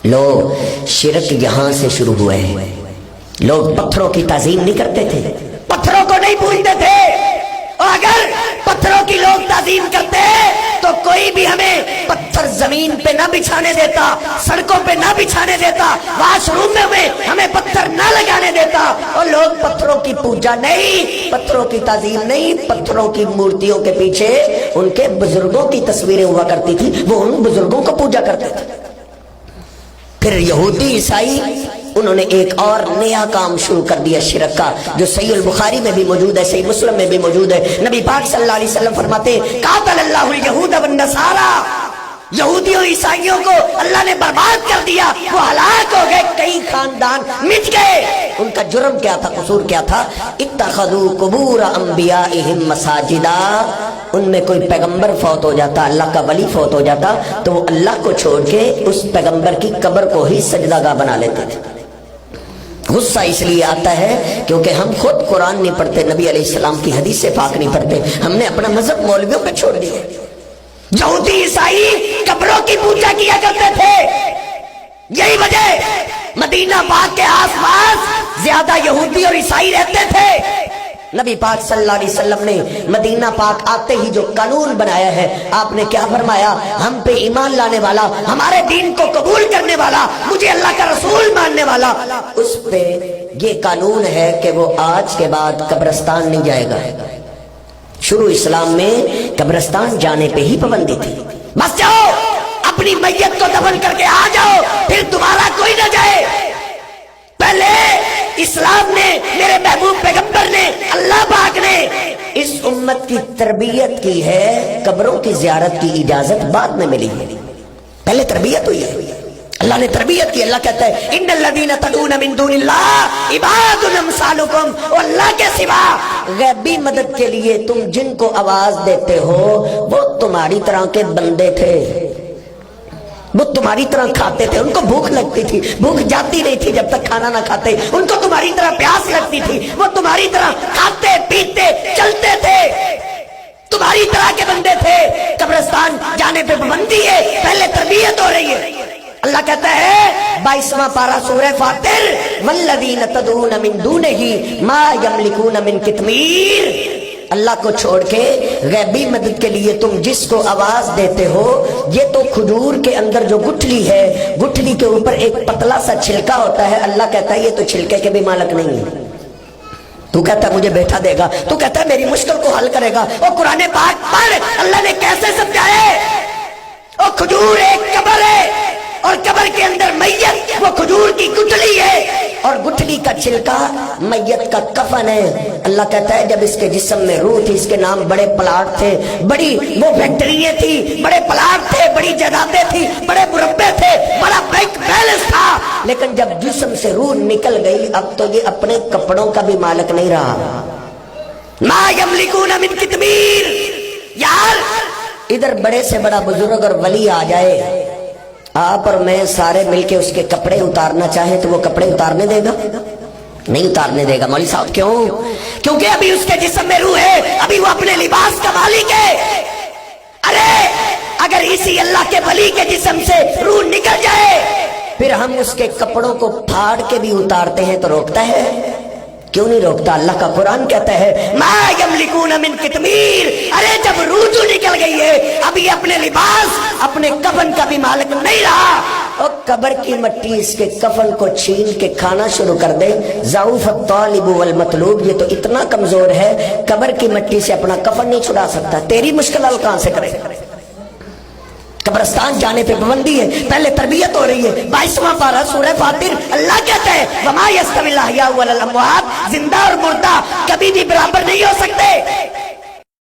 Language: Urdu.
لوگ شرک یہاں سے شروع ہوئے ہیں۔ لوگ پتھروں کی تعظیم نہیں کرتے تھے، پتھروں کو نہیں پوجتے تھے، اور اگر پتھروں کی لوگ تعظیم کرتے تو کوئی بھی ہمیں پتھر زمین پہ نہ بچھانے دیتا، سڑکوں پہ نہ بچھانے دیتا، واش روم میں ہمیں پتھر نہ لگانے دیتا۔ اور لوگ پتھروں کی پوجا نہیں، پتھروں کی تعظیم نہیں، پتھروں کی مورتیوں کے پیچھے ان کے بزرگوں کی تصویریں ہوا کرتی تھی، وہ ان بزرگوں کو پوجا کرتے تھے۔ پھر یہودی عیسائی انہوں نے ایک اور نیا کام شروع کر دیا شرک کا، جو صحیح البخاری میں بھی موجود ہے، صحیح مسلم میں بھی موجود ہے۔ نبی پاک صلی اللہ علیہ وسلم فرماتے ہیں قاتل اللہ الیہود والنصارى، یہودیوں عیسائیوں کو اللہ نے برباد کر دیا، وہ ہلاک ہو گئے، کئی خاندان مٹ گئے۔ ان کا جرم کیا تھا، قصور کیا تھا؟ اتخذوا قبور انبیائہم مساجدا، ان میں کوئی پیغمبر فوت ہو جاتا، اللہ کا ولی فوت ہو جاتا تو وہ اللہ کو چھوڑ کے اس پیغمبر کی قبر کو ہی سجدہ گاہ بنا لیتے تھے۔ غصہ اس لیے آتا ہے کیونکہ ہم خود قرآن نہیں پڑھتے، نبی علیہ السلام کی حدیث پاک نہیں پڑھتے، ہم نے اپنا مذہب مولویوں پہ چھوڑ دیا۔ یہودی عیسائی قبروں کی پوجا کیا کرتے تھے، یہی وجہ مدینہ پاک کے آس پاس زیادہ یہودی اور عیسائی رہتے تھے۔ نبی پاک صلی اللہ علیہ وسلم نے مدینہ پاک آتے ہی جو قانون بنایا ہے، آپ نے کیا فرمایا؟ ہم پہ ایمان لانے والا، ہمارے دین کو قبول کرنے والا، مجھے اللہ کا رسول ماننے والا، اس پہ یہ قانون ہے کہ وہ آج کے بعد قبرستان نہیں جائے گا۔ شروع اسلام میں قبرستان جانے پہ ہی پابندی تھی، بس جاؤ اپنی میت کو دفن کر کے آ جاؤ، پھر دوبارہ کوئی نہ جائے۔ پہلے اسلام نے، میرے محبوب پیغمبر نے، اللہ پاک نے اس امت کی تربیت کی ہے، قبروں کی زیارت کی اجازت بعد میں ملی ہے، پہلے تربیت ہوئی ہے، اللہ نے تربیت کی۔ اللہ کہتا ہے ان الذین تدعون من دون اللہ عباد امثالکم، اور اللہ کے سوا غیبی مدد کے لیے تم جن کو آواز دیتے ہو وہ تمہاری طرح کے بندے تھے، وہ تمہاری طرح کھاتے تھے، ان کو بھوک لگتی تھی، بھوک جاتی نہیں تھی جب تک کھانا نہ کھاتے، ان کو تمہاری طرح پیاس لگتی تھی، وہ تمہاری طرح کھاتے پیتے چلتے تھے، تمہاری طرح کے بندے تھے۔ قبرستان جانے پہ پابندی ہے، پہلے تربیت ہو رہی ہے۔ اللہ کہتا ہے 22واں پارہ سورہ فاطر والذین تدعون من دونہ ما یملکون من قطمیر، اللہ کو چھوڑ کے غیبی مدد کے لیے تم جس کو آواز دیتے ہو، یہ تو کھجور کے اندر جو گٹھلی ہے، گٹھلی کے اوپر ایک پتلا سا چھلکا ہوتا ہے، اللہ کہتا ہے یہ تو چھلکے کے بھی مالک نہیں ہے۔ تو کہتا ہے مجھے بیٹھا دے گا، تو کہتا ہے میری مشکل کو حل کرے گا۔ اور قرآن پاک پر اللہ نے کیسے سمجھایا ہے، اور کھجور ایک قبر ہے، اور قبر کے اندر میت وہ کھجور کی گٹھلی ہے، اور گٹھلی کا چھلکا میت کا کفن ہے۔ اللہ کہتا ہے جب اس کے جسم میں روح تھی، اس کے نام بڑے پلاٹ تھے، بڑی وہ فیکٹریاں تھی، بڑے پلاٹ تھے، بڑی جائیدادیں تھی، بڑے مربع تھے، بڑا بینک بیلنس تھا، لیکن جب جسم سے روح نکل گئی اب تو یہ اپنے کپڑوں کا بھی مالک نہیں رہا۔ ما یملکون من قطمیر، یار ادھر بڑے سے بڑا بزرگ اور ولی آ جائے، آپ اور میں سارے مل کے اس کے کپڑے اتارنا چاہیں تو وہ کپڑے اتارنے دے گا؟ نہیں اتارنے دے گا۔ مولوی صاحب کیوں؟ کیونکہ ابھی اس کے جسم میں روح ہے، ابھی وہ اپنے لباس کا مالک ہے۔ ارے اگر اسی اللہ کے ولی کے جسم سے روح نکل جائے پھر ہم اس کے کپڑوں کو پھاڑ کے بھی اتارتے ہیں تو روکتا ہے؟ کیوں نہیں روکتا؟ اللہ کا قرآن کہتا ہے ما یملکون من قطمیر، ارے جب روح جو نکل گئی ہے ابھی اپنے لباس، اپنے کفن کا بھی مالک نہیں رہا۔ اور قبر کی مٹی اس کے کفن کو چھین کے کھانا شروع کر دے، ضعف الطالب والمطلوب، یہ تو اتنا کمزور ہے قبر کی مٹی سے اپنا کفن نہیں چھڑا سکتا، تیری مشکل حل کہاں سے کرے؟ قبرستان جانے پہ پابندی ہے، پہلے تربیت ہو رہی ہے۔ 22واں پارہ سورہ فاطر اللہ کہتا ہے وما یستوی الاحیاء والاموات، زندہ اور مردہ کبھی بھی برابر نہیں ہو سکتے۔